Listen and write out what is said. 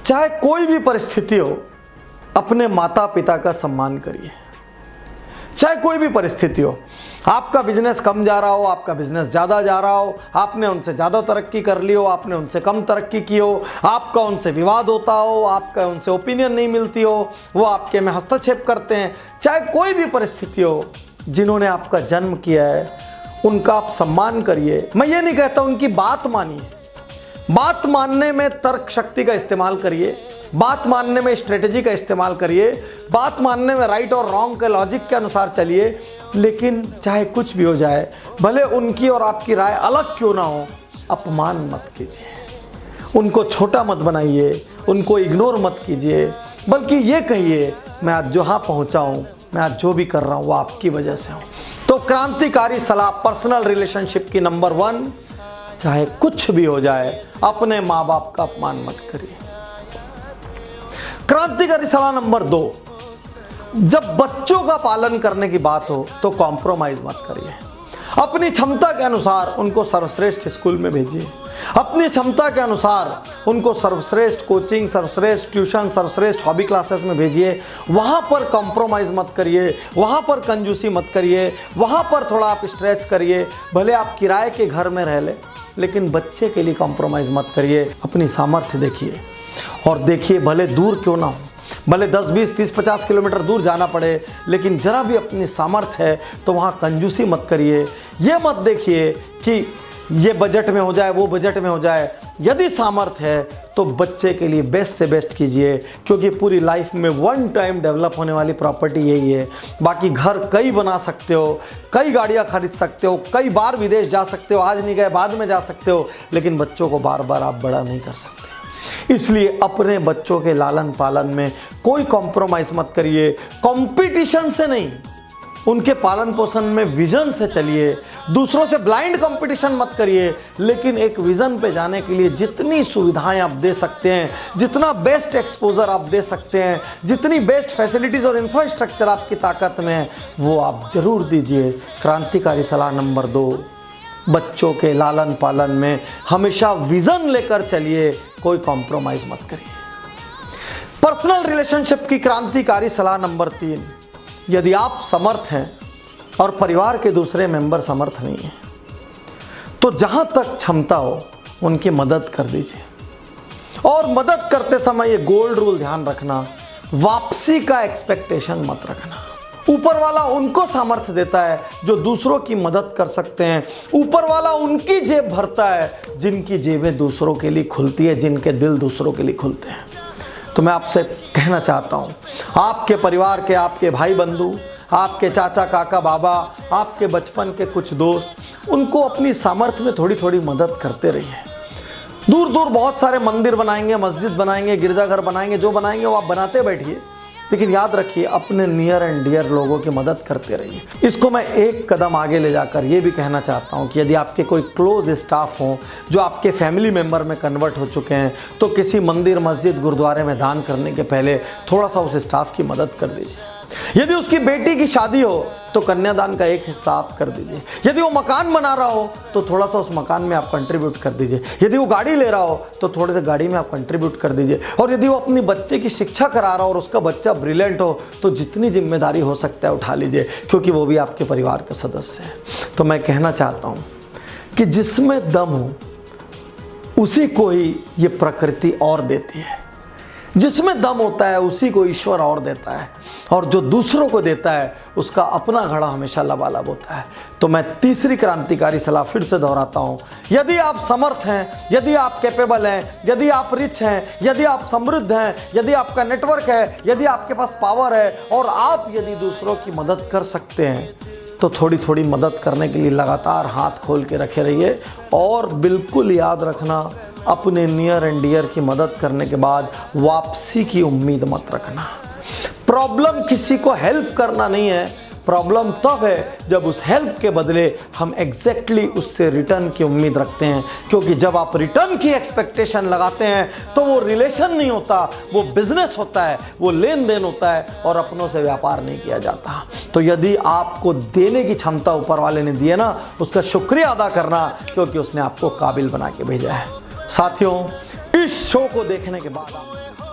चाहे कोई भी परिस्थिति हो, अपने माता पिता का सम्मान करिए। चाहे कोई भी परिस्थिति हो, आपका बिजनेस कम जा रहा हो, आपका बिजनेस ज़्यादा जा रहा हो, आपने उनसे ज़्यादा तरक्की कर ली हो, आपने उनसे कम तरक्की की हो, आपका उनसे विवाद होता हो, आपका उनसे ओपिनियन नहीं मिलती हो, वो आपके में हस्तक्षेप करते हैं, चाहे कोई भी परिस्थिति हो, जिन्होंने आपका जन्म किया है उनका आप सम्मान करिए। मैं ये नहीं कहता उनकी बात मानिए, बात मानने में तर्क शक्ति का इस्तेमाल करिए, बात मानने में स्ट्रेटेजी का इस्तेमाल करिए, बात मानने में राइट और रॉन्ग के लॉजिक के अनुसार चलिए, लेकिन चाहे कुछ भी हो जाए, भले उनकी और आपकी राय अलग क्यों ना हो, अपमान मत कीजिए, उनको छोटा मत बनाइए, उनको इग्नोर मत कीजिए, बल्कि ये कहिए मैं आज जहाँ पहुँचा हूँ, मैं आज जो भी कर रहा हूँ वो आपकी वजह से हूँ। तो क्रांतिकारी सलाह पर्सनल रिलेशनशिप की नंबर 1, चाहे कुछ भी हो जाए अपने माँ बाप का अपमान मत करिए। क्रांतिकारी सलाह नंबर 2, जब बच्चों का पालन करने की बात हो तो कॉम्प्रोमाइज मत करिए। अपनी क्षमता के अनुसार उनको सर्वश्रेष्ठ स्कूल में भेजिए, अपनी क्षमता के अनुसार उनको सर्वश्रेष्ठ कोचिंग, सर्वश्रेष्ठ ट्यूशन, सर्वश्रेष्ठ हॉबी क्लासेस में भेजिए। वहाँ पर कॉम्प्रोमाइज़ मत करिए, वहाँ पर कंजूसी मत करिए, वहाँ पर थोड़ा आप स्ट्रेच करिए। भले आप किराए के घर में रह लें, लेकिन बच्चे के लिए कॉम्प्रोमाइज़ मत करिए। अपनी सामर्थ्य देखिए और देखिए, भले दूर क्यों ना हो, भले 10, 20, 30, 50 किलोमीटर दूर जाना पड़े, लेकिन जरा भी अपनी सामर्थ्य है तो वहाँ कंजूसी मत करिए। ये मत देखिए कि ये बजट में हो जाए, वो बजट में हो जाए। यदि सामर्थ्य है तो बच्चे के लिए बेस्ट से बेस्ट कीजिए, क्योंकि पूरी लाइफ में वन टाइम डेवलप होने वाली प्रॉपर्टी यही है। बाकी घर कई बना सकते हो, कई गाड़ियाँ खरीद सकते हो, कई बार विदेश जा सकते हो, आज नहीं गए बाद में जा सकते हो, लेकिन बच्चों को बार बार आप बड़ा नहीं कर सकते। इसलिए अपने बच्चों के लालन पालन में कोई कॉम्प्रोमाइज़ मत करिए। कंपटीशन से नहीं, उनके पालन पोषण में विजन से चलिए। दूसरों से ब्लाइंड कंपटीशन मत करिए, लेकिन एक विजन पे जाने के लिए जितनी सुविधाएं आप दे सकते हैं, जितना बेस्ट एक्सपोजर आप दे सकते हैं, जितनी बेस्ट फैसिलिटीज़ और इंफ्रास्ट्रक्चर आपकी ताकत में है, वो आप जरूर दीजिए। क्रांतिकारी सलाह नंबर 2, बच्चों के लालन पालन में हमेशा विजन लेकर चलिए, कोई कॉम्प्रोमाइज़ मत करिए। पर्सनल रिलेशनशिप की क्रांतिकारी सलाह नंबर 3, यदि आप समर्थ हैं और परिवार के दूसरे मेंबर समर्थ नहीं हैं, तो जहां तक क्षमता हो उनकी मदद कर दीजिए। और मदद करते समय ये गोल्ड रूल ध्यान रखना, वापसी का एक्सपेक्टेशन मत रखना। ऊपर वाला उनको सामर्थ्य देता है जो दूसरों की मदद कर सकते हैं। ऊपर वाला उनकी जेब भरता है जिनकी जेबें दूसरों के लिए खुलती है, जिनके दिल दूसरों के लिए खुलते हैं। तो मैं आपसे कहना चाहता हूँ, आपके परिवार के, आपके भाई बंधु, आपके चाचा काका बाबा, आपके बचपन के कुछ दोस्त, उनको अपनी सामर्थ्य में थोड़ी थोड़ी मदद करते रहिए। दूर दूर बहुत सारे मंदिर बनाएंगे, मस्जिद बनाएंगे, गिरजाघर बनाएंगे, जो बनाएंगे वो आप बनाते बैठिए, लेकिन याद रखिए अपने नियर एंड डियर लोगों की मदद करते रहिए। इसको मैं एक कदम आगे ले जाकर ये भी कहना चाहता हूँ कि यदि आपके कोई क्लोज स्टाफ हों जो आपके फैमिली मेंबर में कन्वर्ट हो चुके हैं, तो किसी मंदिर, मस्जिद, गुरुद्वारे में दान करने के पहले थोड़ा सा उस स्टाफ की मदद कर दीजिए। यदि उसकी बेटी की शादी हो तो कन्यादान का एक हिस्सा आप कर दीजिए। यदि वो मकान बना रहा हो तो थोड़ा सा उस मकान में आप कंट्रीब्यूट कर दीजिए। यदि वो गाड़ी ले रहा हो तो थोड़े से गाड़ी में आप कंट्रीब्यूट कर दीजिए। और यदि वो अपनी बच्चे की शिक्षा करा रहा हो और उसका बच्चा ब्रिलियंट हो तो जितनी जिम्मेदारी हो सकता है उठा लीजिए, क्योंकि वो भी आपके परिवार का सदस्य है। तो मैं कहना चाहता हूँ कि जिसमें दम हो उसी को ही ये प्रकृति और देती है, जिसमें दम होता है उसी को ईश्वर और देता है, और जो दूसरों को देता है उसका अपना घड़ा हमेशा लबालब होता है। तो मैं तीसरी क्रांतिकारी सलाह फिर से दोहराता हूँ, यदि आप समर्थ हैं, यदि आप कैपेबल हैं, यदि आप रिच हैं, यदि आप समृद्ध हैं, यदि आपका नेटवर्क है, यदि आपके पास पावर है और आप यदि दूसरों की मदद कर सकते हैं, तो थोड़ी थोड़ी मदद करने के लिए लगातार हाथ खोल के रखे रहिए। और बिल्कुल याद रखना, अपने नियर एंड डियर की मदद करने के बाद वापसी की उम्मीद मत रखना। प्रॉब्लम किसी को हेल्प करना नहीं है, प्रॉब्लम तब है जब उस हेल्प के बदले हम एग्जैक्टली उससे रिटर्न की उम्मीद रखते हैं। क्योंकि जब आप रिटर्न की एक्सपेक्टेशन लगाते हैं तो वो रिलेशन नहीं होता, वो बिजनेस होता है, वो लेन देन होता है और अपनों से व्यापार नहीं किया जाता। तो यदि आपको देने की क्षमता ऊपर वाले ने दी है ना, उसका शुक्रिया अदा करना, क्योंकि उसने आपको काबिल बना के भेजा है। साथियों, इस शो को देखने के बाद